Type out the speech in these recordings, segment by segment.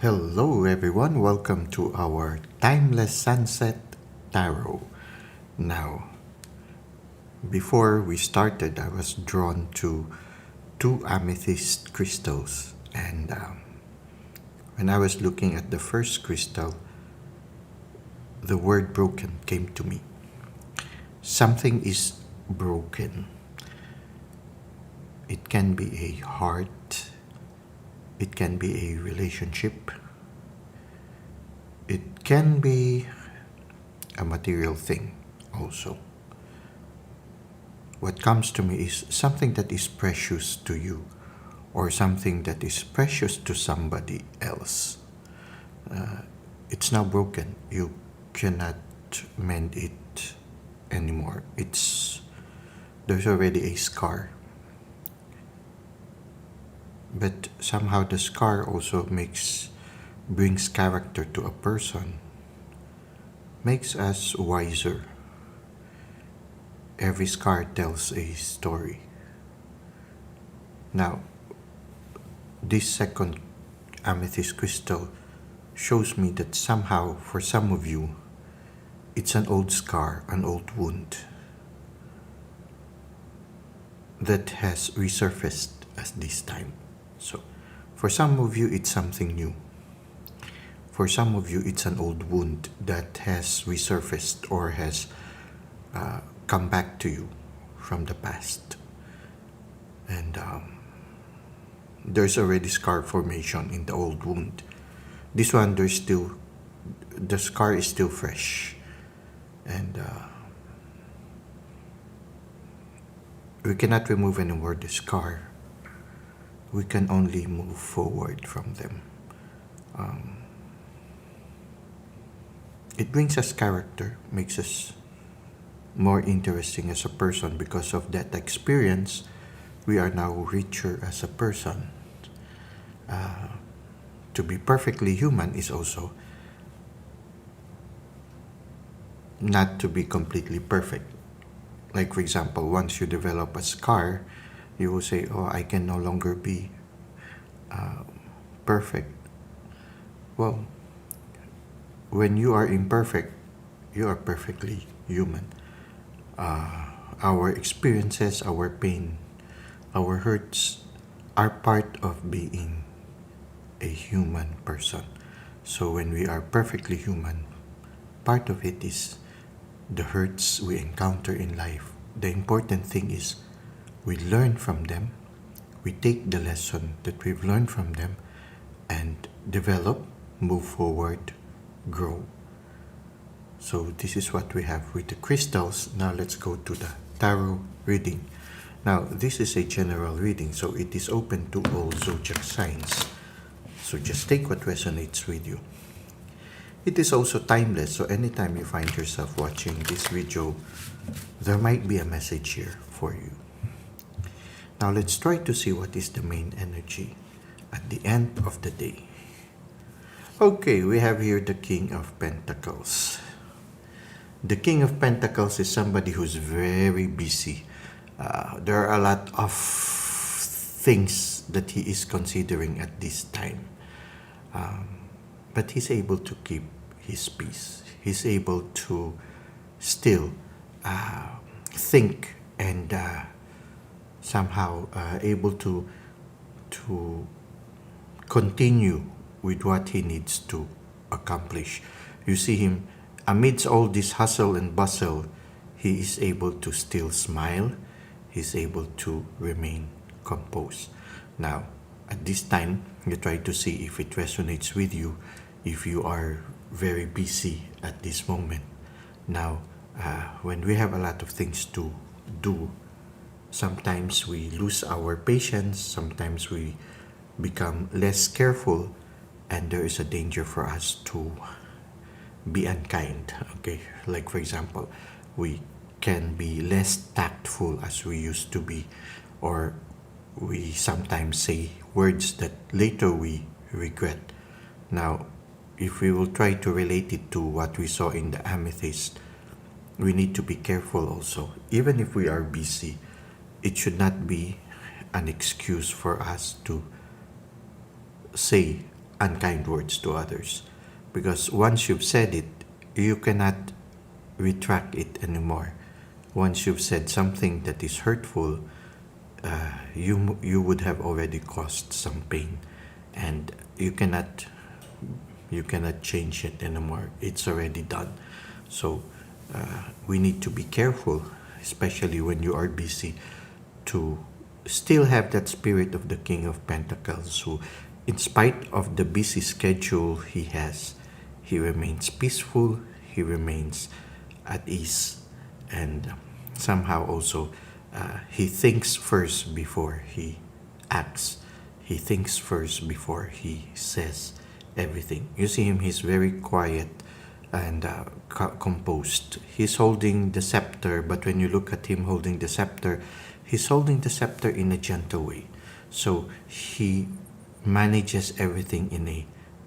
Hello, everyone. Welcome to our Timeless Sunset Tarot. Now, before we started, I was drawn to two amethyst crystals, and when I was looking at the first crystal, the word broken came to me. Something is broken. It can be a heart, it can be a relationship, it can be a material thing also. What comes to me is something that is precious to you or something that is precious to somebody else. It's now broken. You cannot mend it anymore. There's already a scar. But somehow the scar also brings character to a person, makes us wiser. Every scar tells a story. Now, this second amethyst crystal shows me that somehow, for some of you, it's an old scar, an old wound that has resurfaced at this time. So, for some of you, it's something new. For some of you, it's an old wound that has resurfaced or has come back to you from the past. And there's already scar formation in the old wound. This one, the scar is still fresh. And we cannot remove anymore the scar. We can only move forward from them. It brings us character, makes us more interesting as a person. Because of that experience, we are now richer as a person. To be perfectly human is also not to be completely perfect. Like, for example, once you develop a scar, you will say, oh, I can no longer be perfect. Well, when you are imperfect, you are perfectly human. Our experiences, our pain, our hurts are part of being a human person. So when we are perfectly human, part of it is the hurts we encounter in life. The important thing is we learn from them, we take the lesson that we've learned from them and develop, move forward, grow. So this is what we have with the crystals. Now let's go to the tarot reading. Now this is a general reading, so it is open to all zodiac signs. So just take what resonates with you. It is also timeless, so anytime you find yourself watching this video, there might be a message here for you. Now let's try to see what is the main energy at the end of the day. Okay, we have here the King of Pentacles. The King of Pentacles is somebody who's very busy. There are a lot of things that he is considering at this time. But he's able to keep his peace. He's able to still think and somehow able to continue with what he needs to accomplish. You see him amidst all this hustle and bustle, he is able to still smile. He's able to remain composed. Now, at this time, you try to see if it resonates with you, if you are very busy at this moment. Now, when we have a lot of things to do, sometimes we lose our patience, sometimes we become less careful, and there is a danger for us to be unkind. Okay, like for example, we can be less tactful as we used to be, or we sometimes say words that later we regret. Now, if we will try to relate it to what we saw in the amethyst, we need to be careful also. Even if we are busy, it should not be an excuse for us to say unkind words to others. Because once you've said it, you cannot retract it anymore. Once you've said something that is hurtful, you would have already caused some pain, and you cannot change it anymore. It's already done. So we need to be careful, especially when you are busy, to still have that spirit of the King of Pentacles, who, in spite of the busy schedule he has, he remains peaceful, he remains at ease, and somehow also he thinks first before he acts. He thinks first before he says everything. You see him, he's very quiet and composed. He's holding the scepter, but when you look at him holding the scepter, he's holding the scepter in a gentle way. So he manages everything in a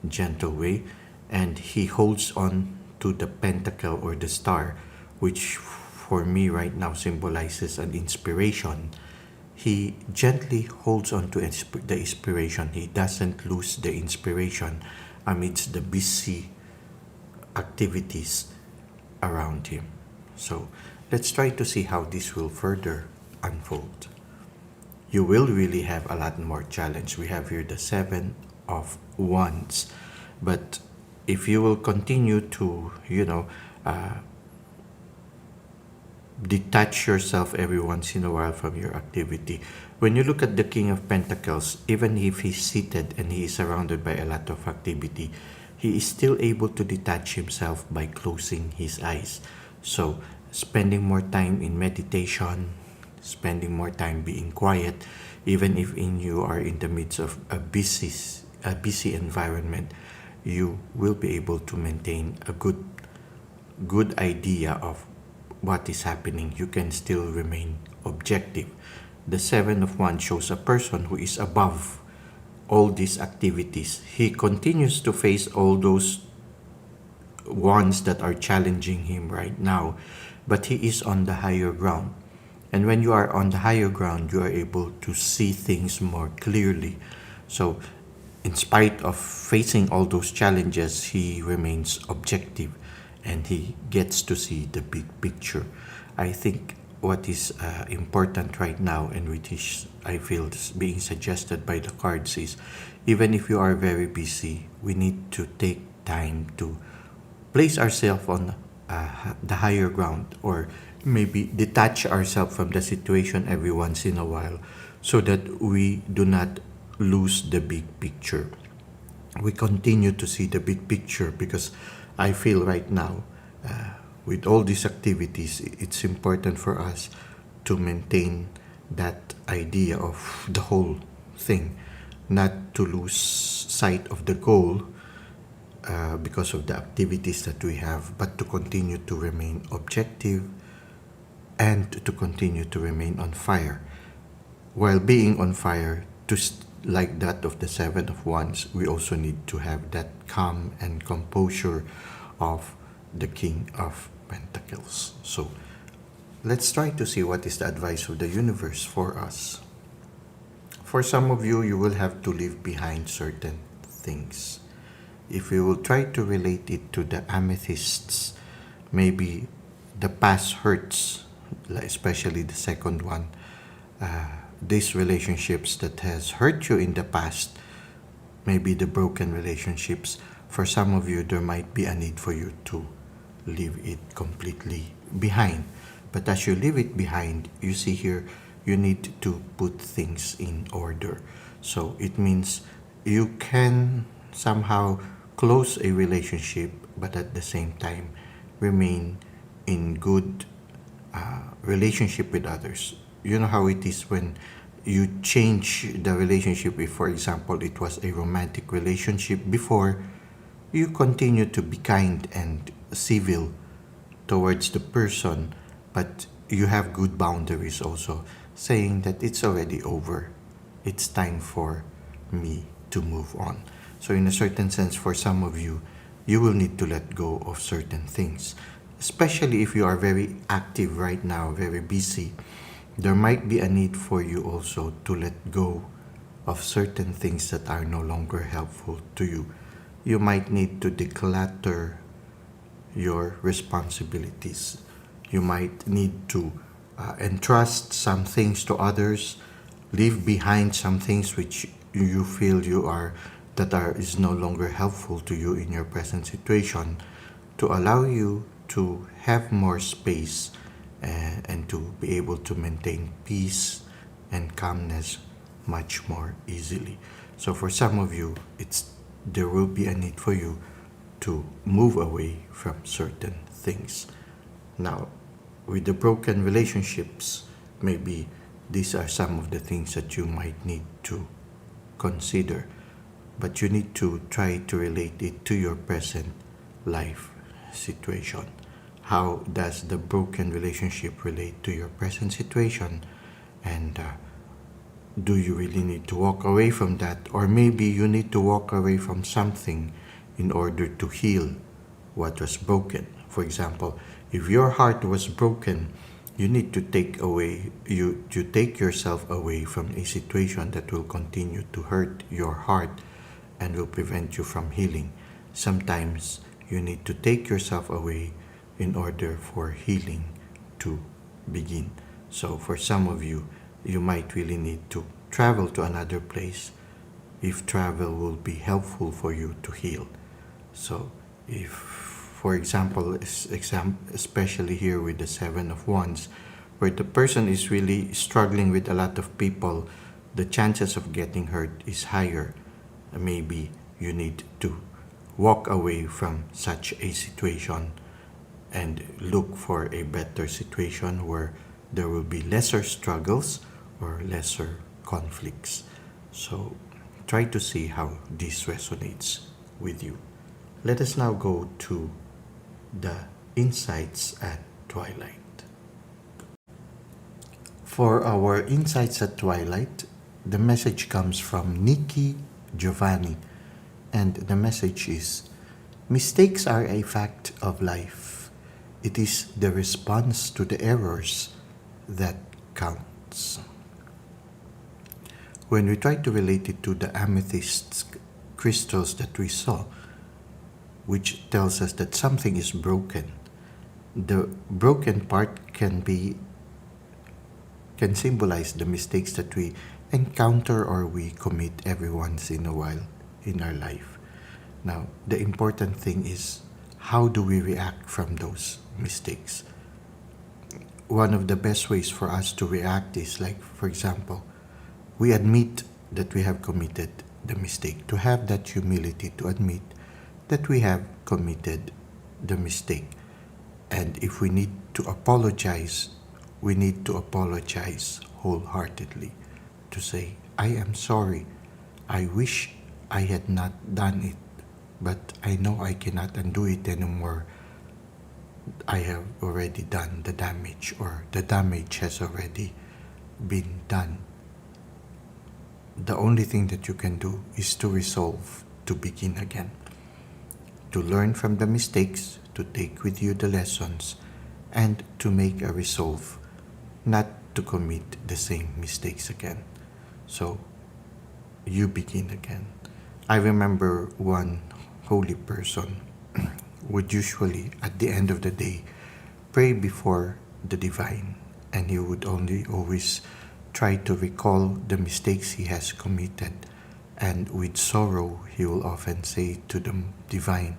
gentle way, and he holds on to the pentacle or the star, which for me right now symbolizes an inspiration. He gently holds on to the inspiration. He doesn't lose the inspiration amidst the busy activities around him. So let's try to see how this will further unfold. You will really have a lot more challenge. We have here the Seven of Wands. But if you will continue to, detach yourself every once in a while from your activity. When you look at the King of Pentacles, even if he's seated and he is surrounded by a lot of activity, he is still able to detach himself by closing his eyes. So, spending more time in meditation, spending more time being quiet, even if you are in the midst of a busy environment, you will be able to maintain a good idea of what is happening. You can still remain objective. The Seven of Wands shows a person who is above all these activities. He continues to face all those wands that are challenging him right now, but he is on the higher ground. And when you are on the higher ground, you are able to see things more clearly. So, in spite of facing all those challenges, he remains objective and he gets to see the big picture. I think what is important right now, and which I feel is being suggested by the cards, is even if you are very busy, we need to take time to place ourselves on the higher ground, or maybe detach ourselves from the situation every once in a while, so that we do not lose the big picture. We continue to see the big picture, because I feel right now, with all these activities, it's important for us to maintain that idea of the whole thing, not to lose sight of the goal because of the activities that we have, but to continue to remain objective and to continue to remain on fire. While being on fire, like that of the Seven of Wands, we also need to have that calm and composure of the King of Pentacles. So let's try to see what is the advice of the universe for us. For some of you, you will have to leave behind certain things. If you will try to relate it to the amethysts, maybe the past hurts, especially the second one. These relationships that has hurt you in the past, maybe the broken relationships, for some of you, there might be a need for you to leave it completely behind. But as you leave it behind, you see here, you need to put things in order. So it means you can somehow close a relationship, but at the same time remain in good relationship with others. You know how it is when you change the relationship. If, for example, it was a romantic relationship before, you continue to be kind and civil towards the person, but you have good boundaries also, saying that it's already over. It's time for me to move on. So in a certain sense, for some of you, you will need to let go of certain things. Especially if you are very active right now, very busy, there might be a need for you also to let go of certain things that are no longer helpful to you. You might need to declutter your responsibilities. You might need to entrust some things to others, leave behind some things which you feel is no longer helpful to you in your present situation, to allow you to have more space and to be able to maintain peace and calmness much more easily. So for some of you, there will be a need for you to move away from certain things. Now, with the broken relationships, maybe these are some of the things that you might need to consider, but you need to try to relate it to your present life situation. How does the broken relationship relate to your present situation? And do you really need to walk away from that? Or maybe you need to walk away from something in order to heal what was broken. For example, if your heart was broken, you need to take yourself away from a situation that will continue to hurt your heart and will prevent you from healing. Sometimes you need to take yourself away in order for healing to begin. So for some of you, you might really need to travel to another place if travel will be helpful for you to heal. So if, for example, especially here with the Seven of Wands, where the person is really struggling with a lot of people, the chances of getting hurt is higher. Maybe you need to walk away from such a situation and look for a better situation where there will be lesser struggles or lesser conflicts. So try to see how this resonates with you. Let us now go to the insights at twilight. For our insights at twilight, the message comes from Nikki Giovanni, and the message is: mistakes are a fact of life. It is the response to the errors that counts. When we try to relate it to the amethyst crystals that we saw, which tells us that something is broken, the broken part can symbolize the mistakes that we encounter or we commit every once in a while in our life. Now, the important thing is, how do we react from those mistakes? One of the best ways for us to react is, like, for example, we admit that we have committed the mistake, to have that humility to admit that we have committed the mistake. And if we need to apologize, we need to apologize wholeheartedly, to say, I am sorry. I wish I had not done it, but I know I cannot undo it anymore. I have already done the damage, or the damage has already been done. The only thing that you can do is to resolve to begin again, to learn from the mistakes, to take with you the lessons, and to make a resolve not to commit the same mistakes again. So you begin again. I remember one holy person would usually, at the end of the day, pray before the divine, and he would always try to recall the mistakes he has committed, and with sorrow he will often say to the divine,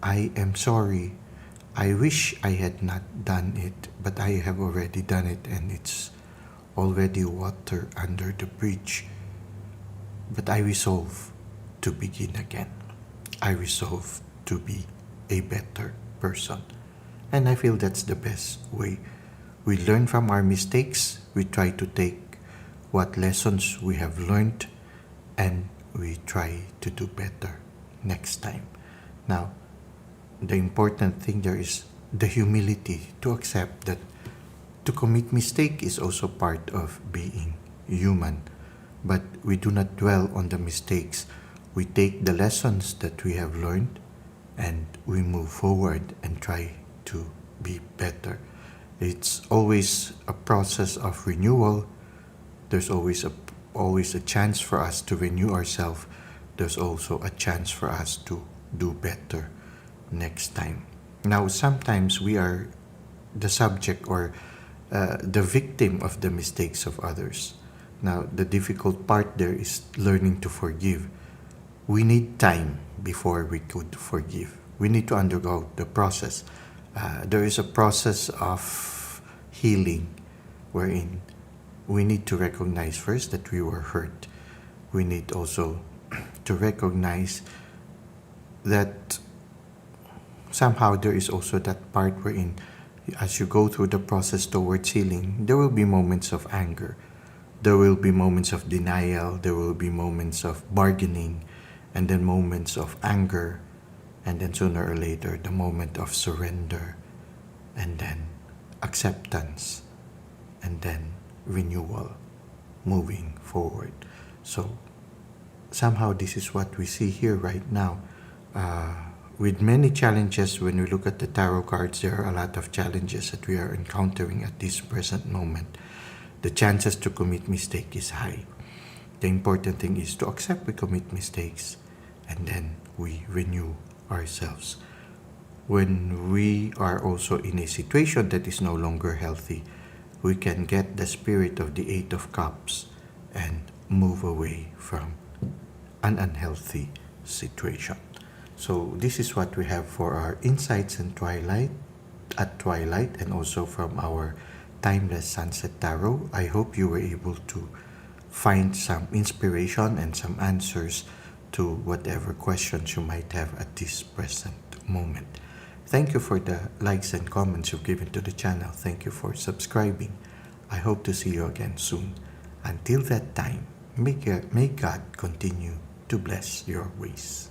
I am sorry. I wish I had not done it, but I have already done it, and it's already water under the bridge. But I resolve to begin again. I resolve to be a better person. And I feel that's the best way. We learn from our mistakes. We try to take what lessons we have learned, and we try to do better next time. Now, the important thing there is the humility to accept that to commit mistake is also part of being human. But we do not dwell on the mistakes. We take the lessons that we have learned and we move forward and try to be better. It's always a process of renewal. There's always always a chance for us to renew ourselves. There's also a chance for us to do better next time. Now, sometimes we are the subject or the victim of the mistakes of others. Now, the difficult part there is learning to forgive. We need time before we could forgive. We need to undergo the process. There is a process of healing wherein we need to recognize first that we were hurt. We need also to recognize that somehow there is also that part wherein as you go through the process towards healing, there will be moments of anger. There will be moments of denial. There will be moments of bargaining, and then moments of anger, and then sooner or later the moment of surrender, and then acceptance, and then renewal, moving forward. So somehow this is what we see here right now. With many challenges, when we look at the tarot cards, there are a lot of challenges that we are encountering at this present moment. The chances to commit mistake is high. The important thing is to accept we commit mistakes, and then we renew ourselves. When we are also in a situation that is no longer healthy, we can get the spirit of the Eight of Cups and move away from an unhealthy situation. So this is what we have for our insights at twilight, and also from our Timeless Sunset Tarot. I hope you were able to find some inspiration and some answers to whatever questions you might have at this present moment. Thank you for the likes and comments you've given to the channel. Thank you for subscribing. I hope to see you again soon. Until that time, may God continue to bless your ways.